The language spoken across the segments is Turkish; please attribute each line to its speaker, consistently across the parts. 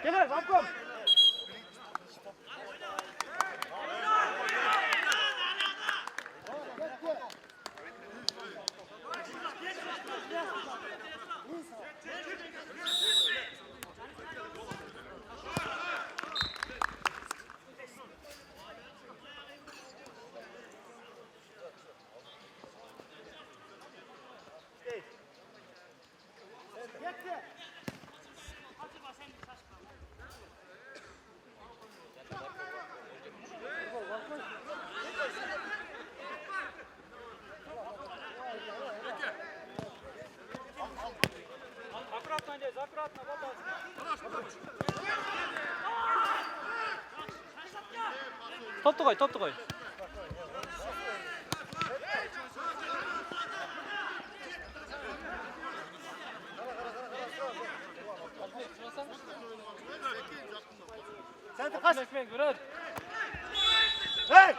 Speaker 1: Gel Ramkom.
Speaker 2: Аккуратно, вода. Toptu koy, toptu koy.
Speaker 1: Sen de kaç.
Speaker 2: Ekmek ver.
Speaker 1: Hey!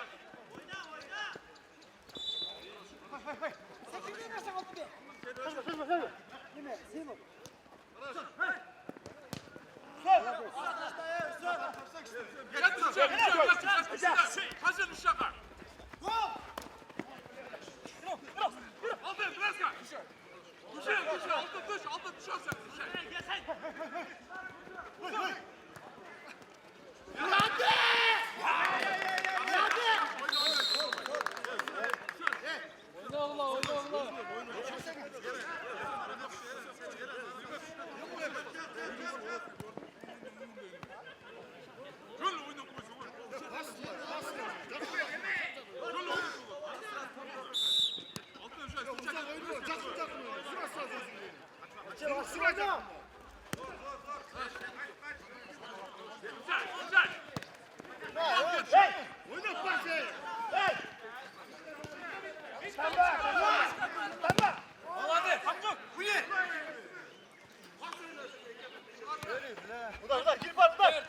Speaker 1: Uda gir var uda.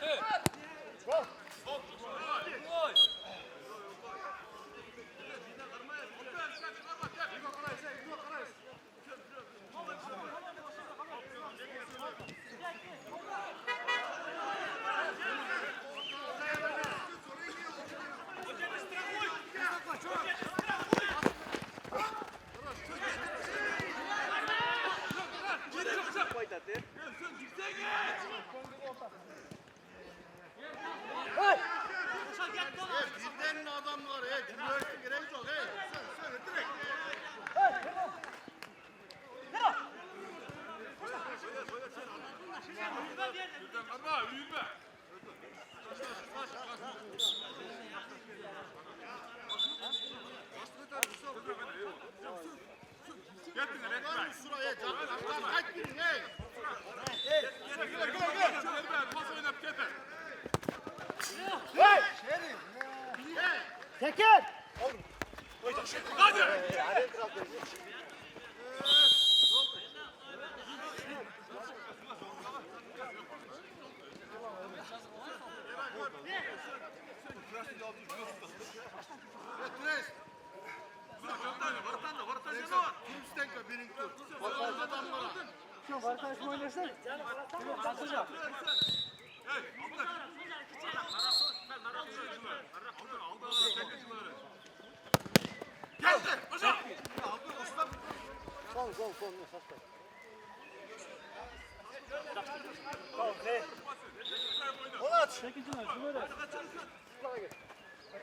Speaker 1: Gol.
Speaker 3: Birden adamlar, cümletin gerek yok. Söyle direkt. Şuraya çarpın. Kaç birin hey.
Speaker 1: Tekin.
Speaker 3: Hadi.
Speaker 1: Şu arkadaşım oynasın.
Speaker 2: Atacağım.
Speaker 1: Gol. Gol ne? Polat.
Speaker 2: Çekicine şunu ver.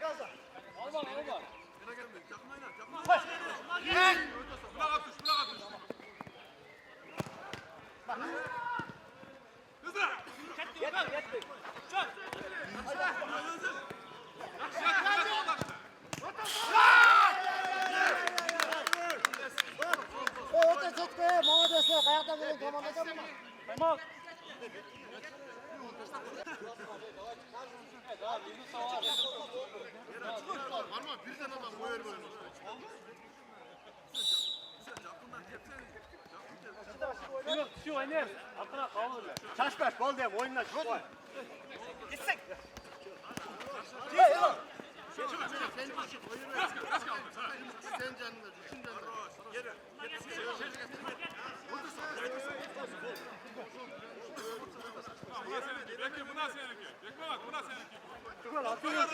Speaker 1: Gaza.
Speaker 2: Alma.
Speaker 1: Ote tuttu. Молодец. Kayakta bulun komandada mı?
Speaker 2: Tamam.
Speaker 3: Var mı? Birden adam koyar böyle.
Speaker 2: Şu oynar. Altına kavur.
Speaker 1: Şaşmaz. Gol diyeyim. Oyunla şu gol. Gitsin.
Speaker 3: Sen canına düşün canına.
Speaker 4: Bekle bu nasıl seninki? Bekle bak bu nasıl seninki?
Speaker 2: Tugay atıyor.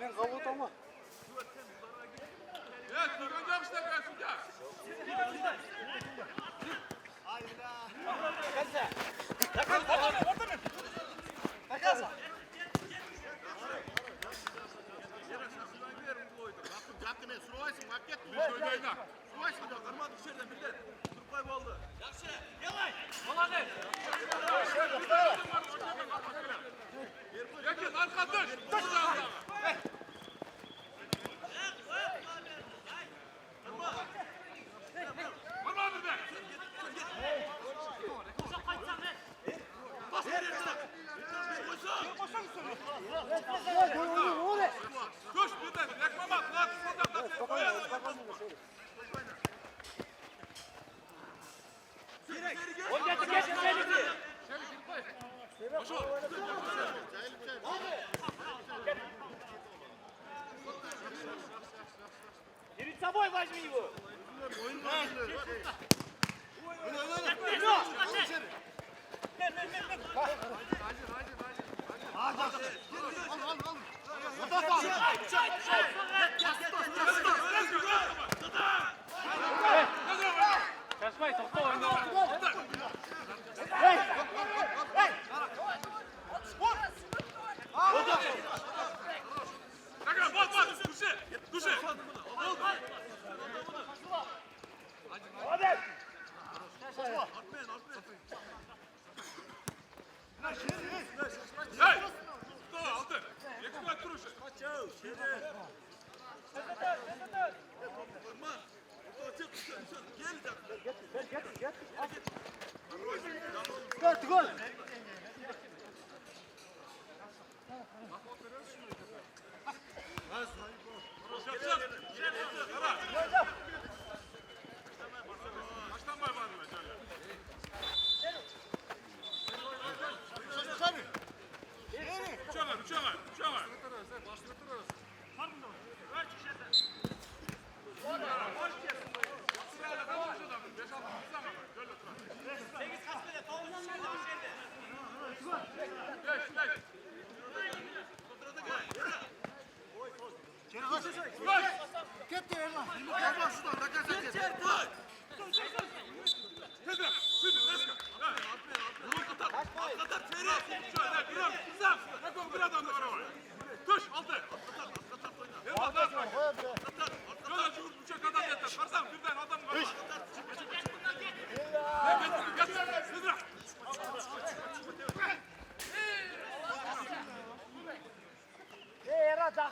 Speaker 2: Ben kavut ama.
Speaker 5: Перед собой возьми его!
Speaker 2: Şaşmay topla oyna. Tugay.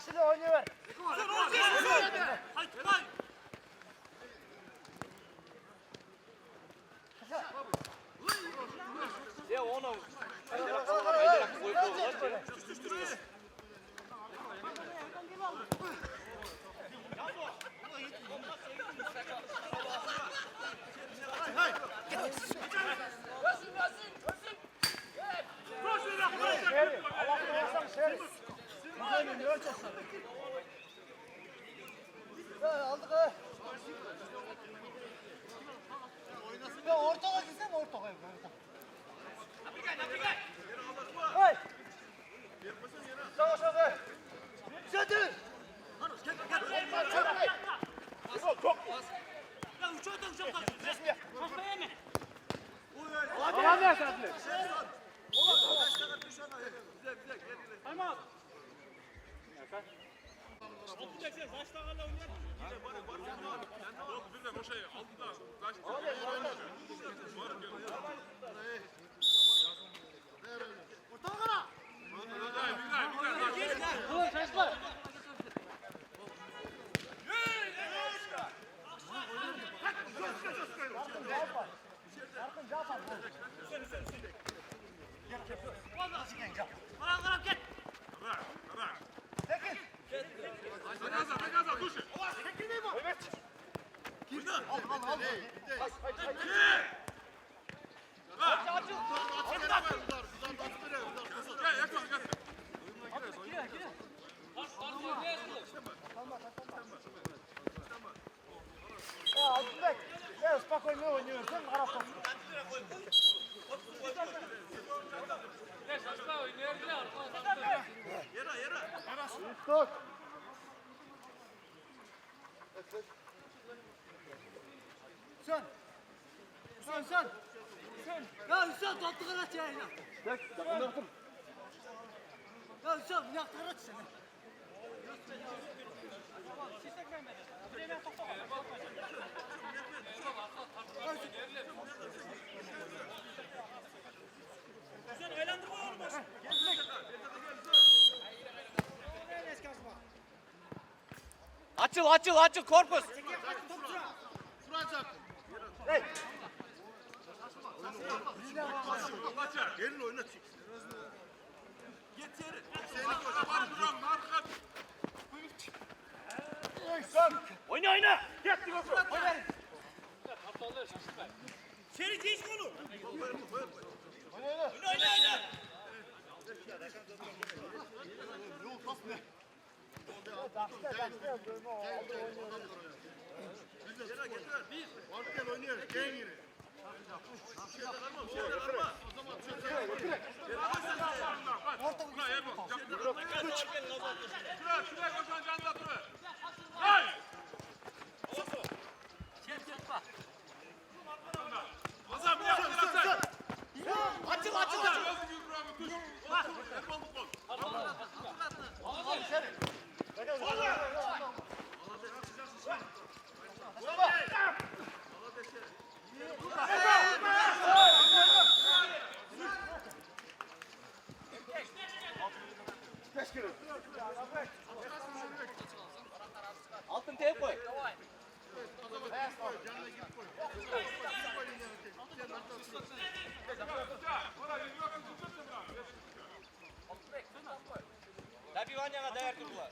Speaker 2: Yaxshi o'ynaver.
Speaker 5: Ya onu
Speaker 1: Aldık. Ya ortağa gitsen ortağa. Hey! Sağ aşağı. Güzeldir.
Speaker 2: Aman ne sadlı. Tamam. Dur şaşma.
Speaker 4: Gel yakın gel.
Speaker 1: Ya Abdülbek. Ya spokojno oynuyorsun. Arap topu. Tut. Sen.
Speaker 6: Ya Hüsam tatlı karaç ya. Ya Hüsam yaktı karaç seni.
Speaker 5: Açıl korpus.
Speaker 3: Gelin oyna çık.
Speaker 5: Oyna.
Speaker 3: Ortaya oynuyor. Gel yine.
Speaker 4: Şuraya koşan canlı dur. Hay! Azam bir yaptın sen.
Speaker 5: Açıl.
Speaker 4: Yazık Yusuf'u tuş. Hep oldu kol.
Speaker 5: Altın teye koy. Tabii Vanya'na değer durdular.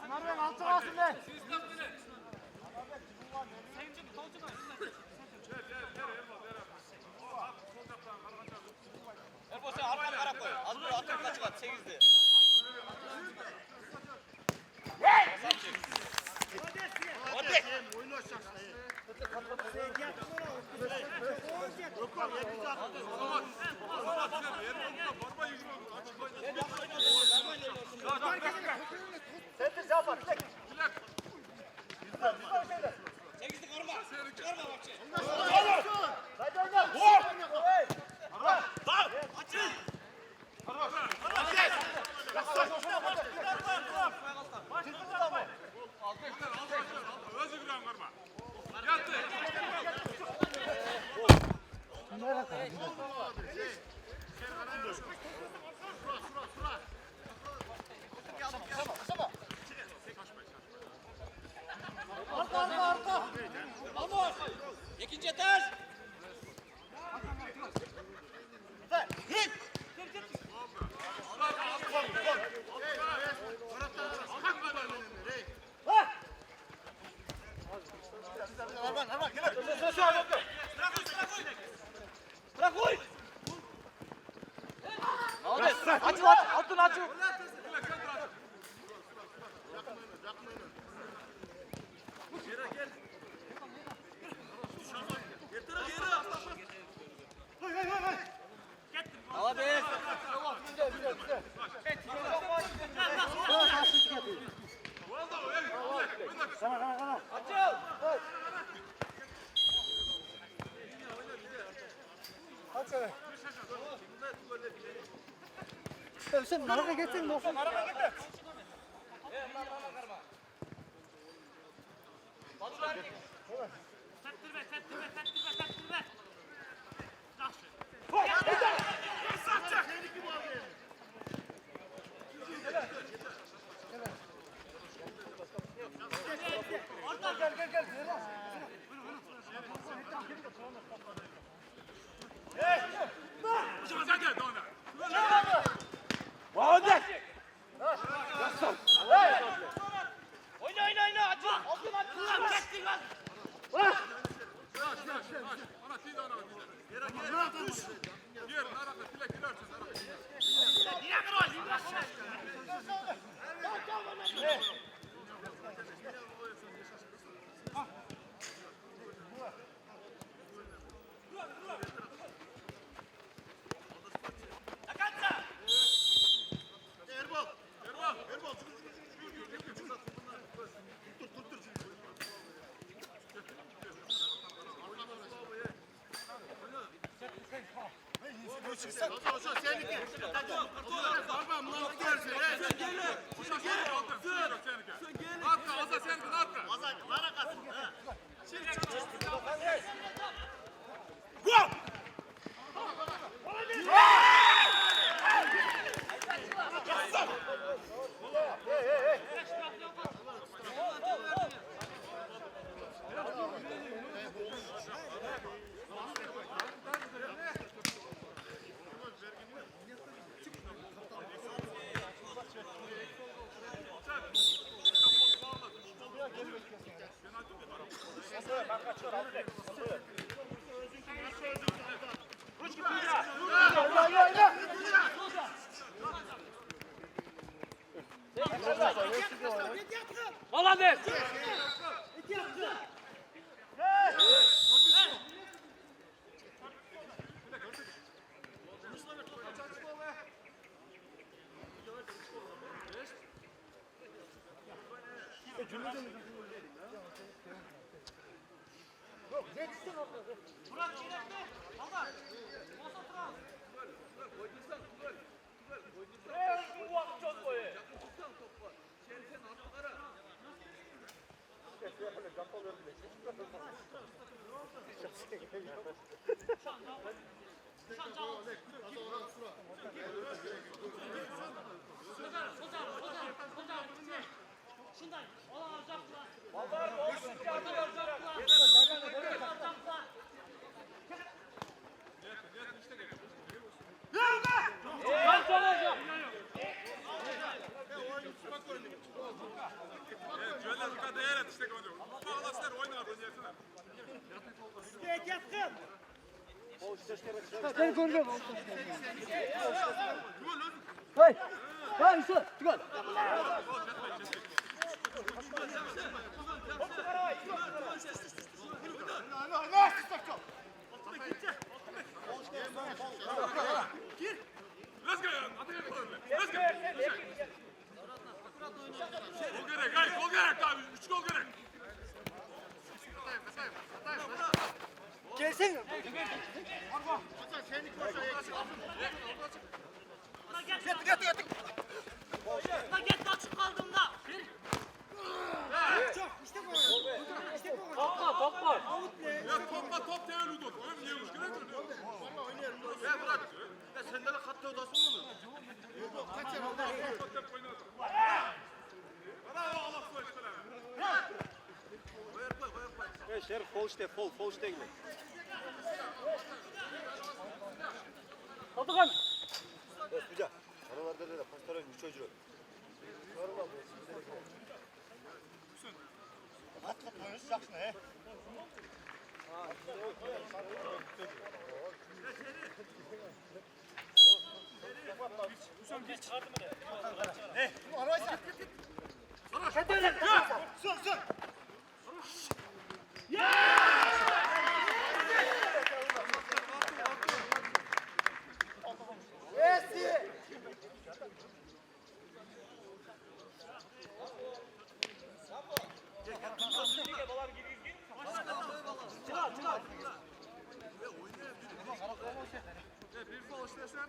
Speaker 1: Merve altı kalsın be.
Speaker 5: Erboş'a arkana kara koy. Az böyle atın kaçı var 8'di.
Speaker 3: Oyunu açacaksın.
Speaker 1: Sen de yapar.
Speaker 5: Sekizdi koruma. Koruma bakçı.
Speaker 1: Hadi oyna.
Speaker 5: Açıl.
Speaker 4: Özür dilerim karma. Yattı.
Speaker 1: Arka.
Speaker 5: İkinci etaş. Bırak koy. Açıl. Altın açıl. Abi. Açıl.
Speaker 1: Sen nereye gittin bu?
Speaker 4: Hadi.
Speaker 3: Hoşça seninki. Baba mınalık dersin.
Speaker 4: Uşak seninki altın. Seninki. Arka, Oza seninki arka.
Speaker 3: Azak var akasın.
Speaker 2: Молодец!
Speaker 4: Şöyle dikkat et işte gördüm. Bağlasınlar oynar oynayasınlar.
Speaker 6: Ben göreceğim. Hey. Ha Yusuf. Çıkar.
Speaker 4: Let's go. Let's go. Gol gerek, hayır gol gerek abi. 3 gol gerek.
Speaker 6: Gelsin.
Speaker 3: Hoşça seninki hoşça eksik.
Speaker 5: Paket açık kaldığımda.
Speaker 2: Topla topla!
Speaker 4: Ya topla top değil udun. Öyle diyormuş gerek mi? Ya bırak.
Speaker 3: Ya senden katta odası olur. Kaç yer oldu?
Speaker 4: Top oynadı. Bravo Allah koy işte lan.
Speaker 7: Şerif fol işte gibi.
Speaker 2: Atakan!
Speaker 7: Hoca. Aralarda da pastarın bir çocuğu.
Speaker 3: At oynayacaksın he.
Speaker 4: Bir gol istesen.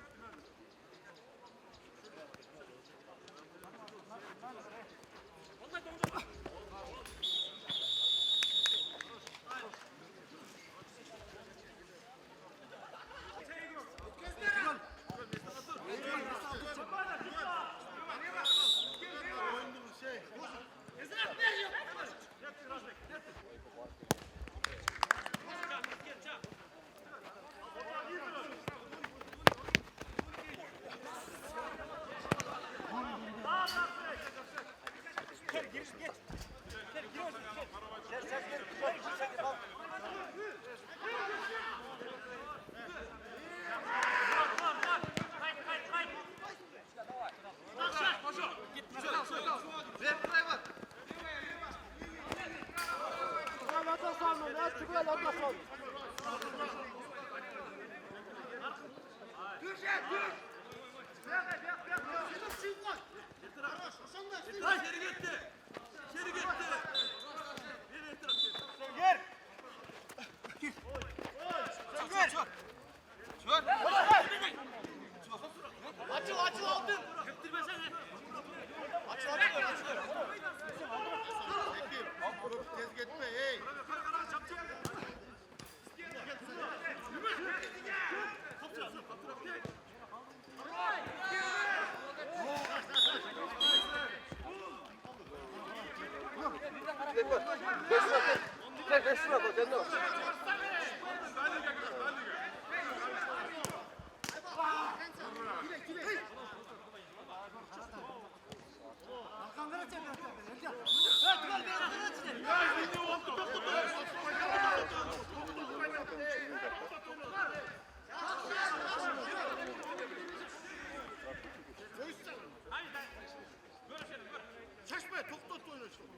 Speaker 5: Geri gitti. Geri
Speaker 3: Şaşma, toktot oynuyorsun.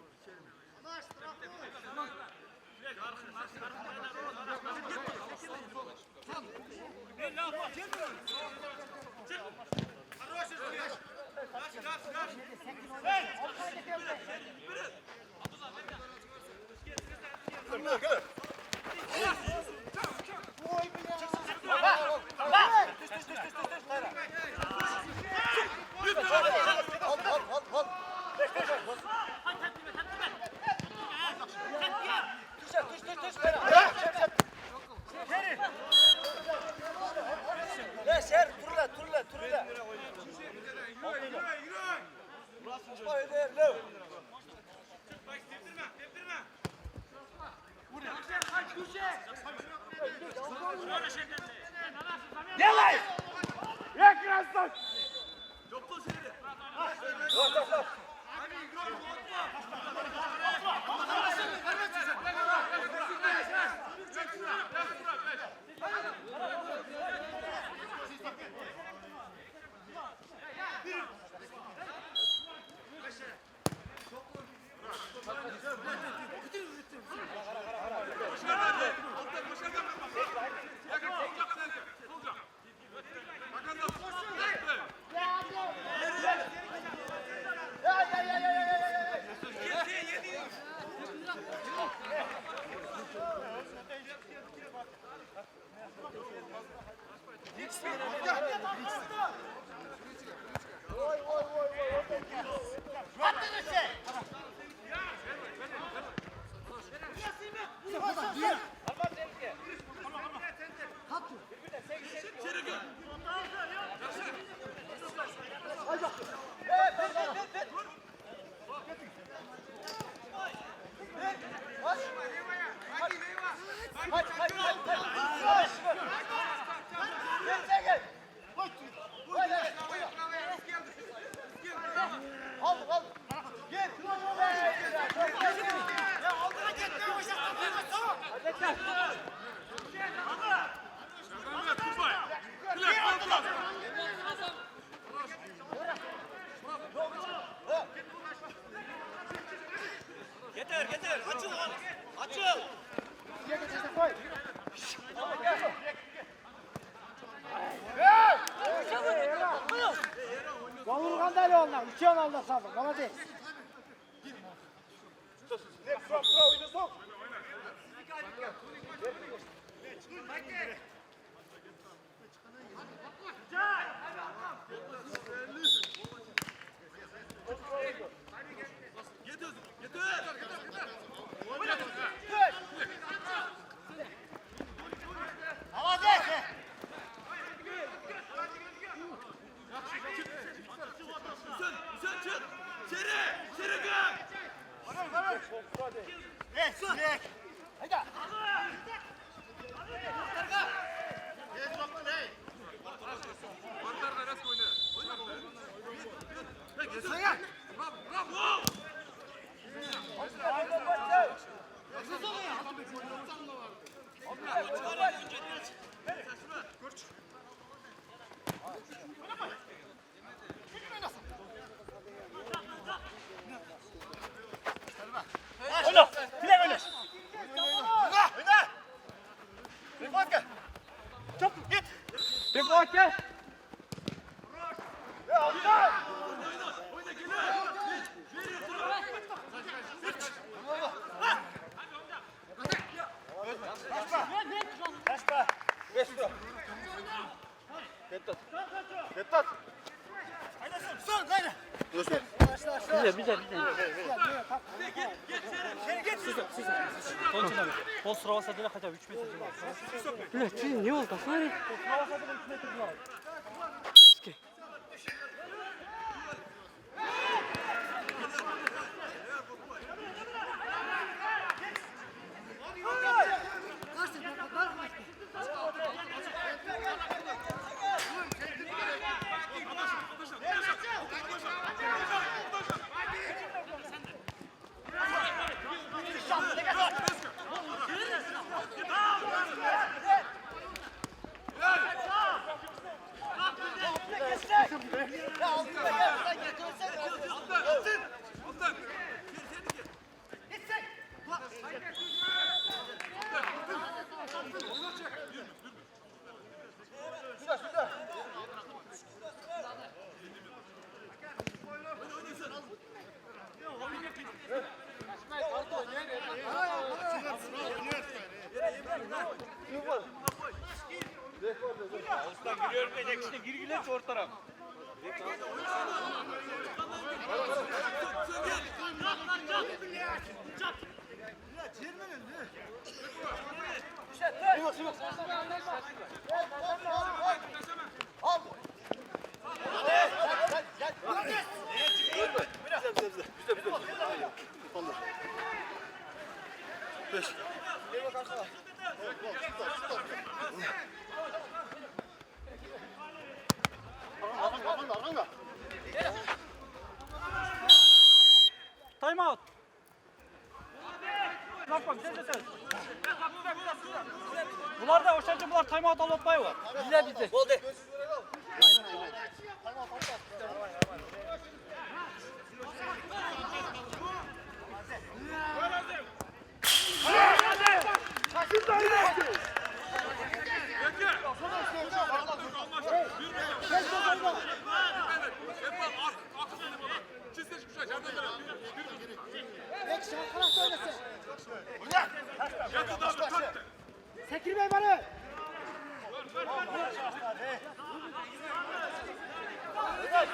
Speaker 5: Getir. Açıl lan. Açıl.
Speaker 1: Kavurgan deli onlar. Uçuyorsun Allah sabır. Bana değil.
Speaker 6: Pol sıralaması adıyla kaçar 3 metre civarı.
Speaker 1: Bile ne oldu? Hayır.
Speaker 6: Sıralaması adıyla 3 metre civarı.
Speaker 5: Görmeyecek işte girgiler orta taraf.
Speaker 6: Time out. Bak bak sen. Bunlar da hoşçakalın bunlar time out alotmayı var. Bizde.
Speaker 5: Gol de.
Speaker 1: Sekirmeyin bana.
Speaker 5: Gel.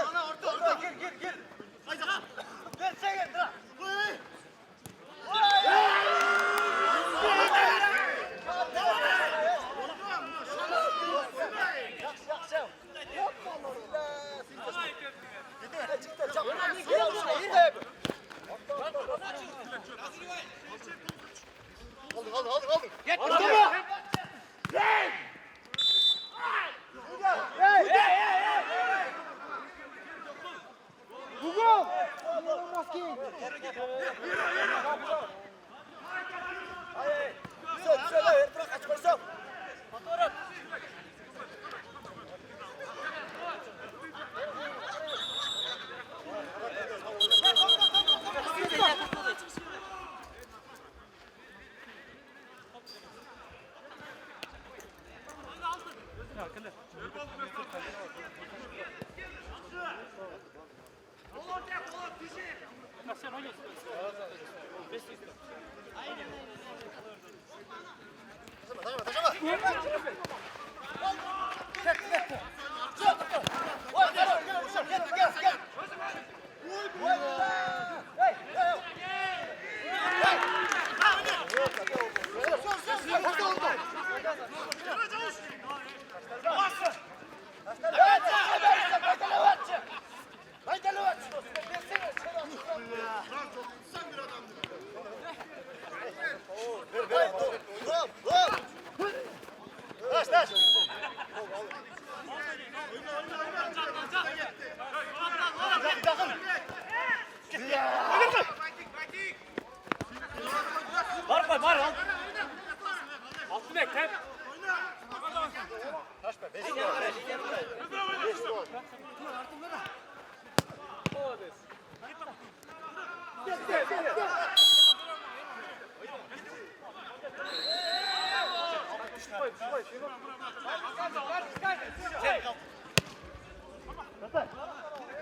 Speaker 5: Ana orta. Gir.
Speaker 6: Akıllı. Sen oynuyorsun.
Speaker 2: Var koy var al. Altı bek hep.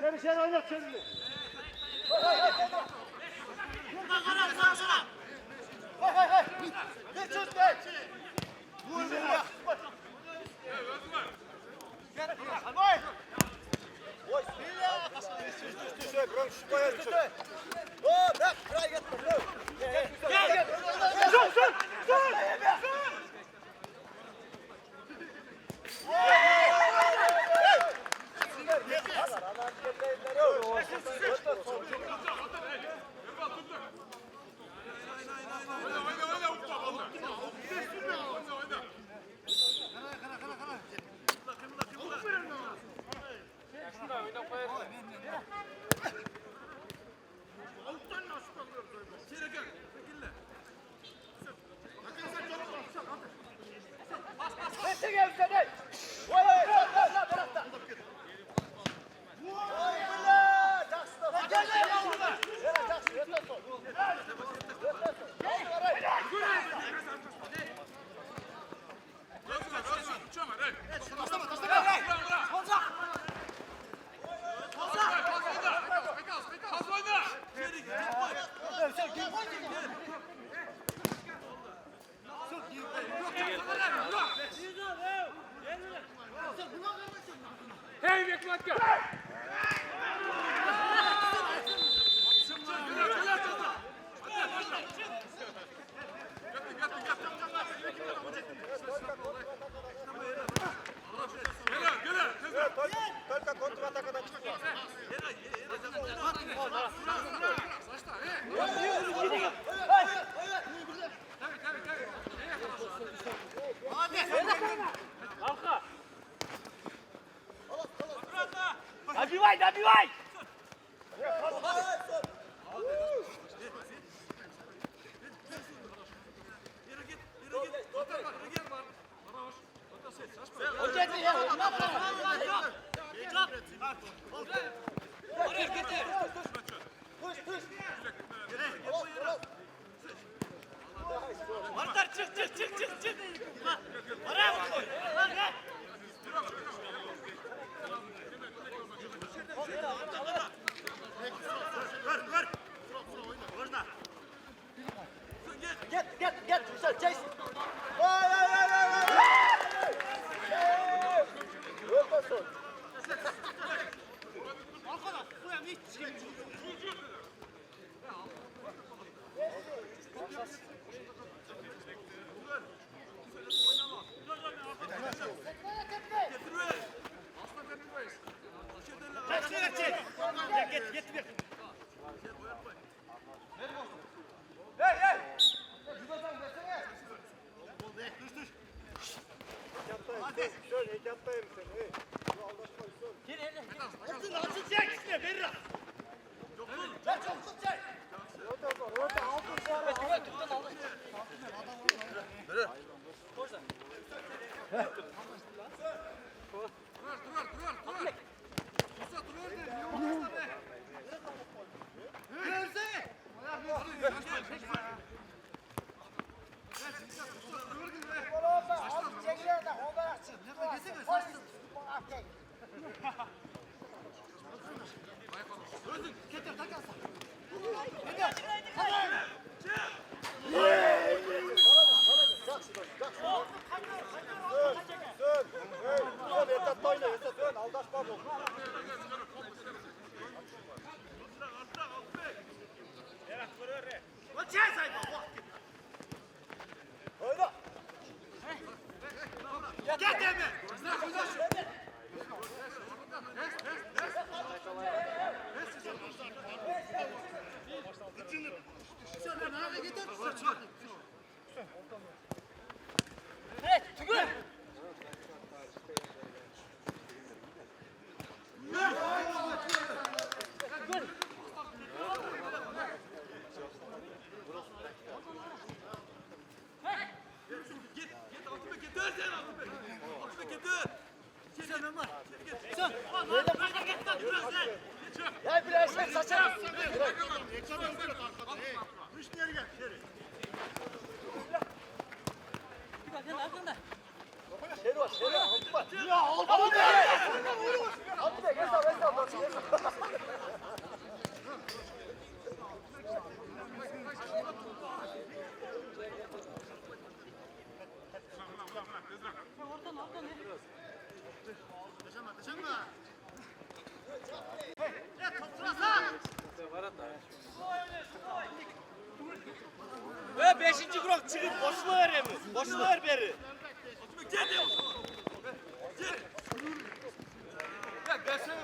Speaker 1: Seni sen oynat kendini.
Speaker 2: Hey bekletke.
Speaker 7: Только контратакадан çıkma.
Speaker 2: Arka.
Speaker 5: Nabivay, Nabivay! Vartar çık çık çık çık çık. Oraya mı koy?
Speaker 1: Get. Güzel. Chase.
Speaker 7: Şöyle yaptayım seni. Bu aldatma. Dön Esat oyna Esat dön aldaşma bu. Oyna.
Speaker 5: Evet, Tugay.
Speaker 7: Ya biraz sen saçar. Şeri var şeri altı var. Ya altı be. Altı be Esat Esat.
Speaker 2: Ve 5. kurak çıkıp boşluğa ver Emi. Boşluğa ver beri.
Speaker 4: Gel. Gel. Gelsene.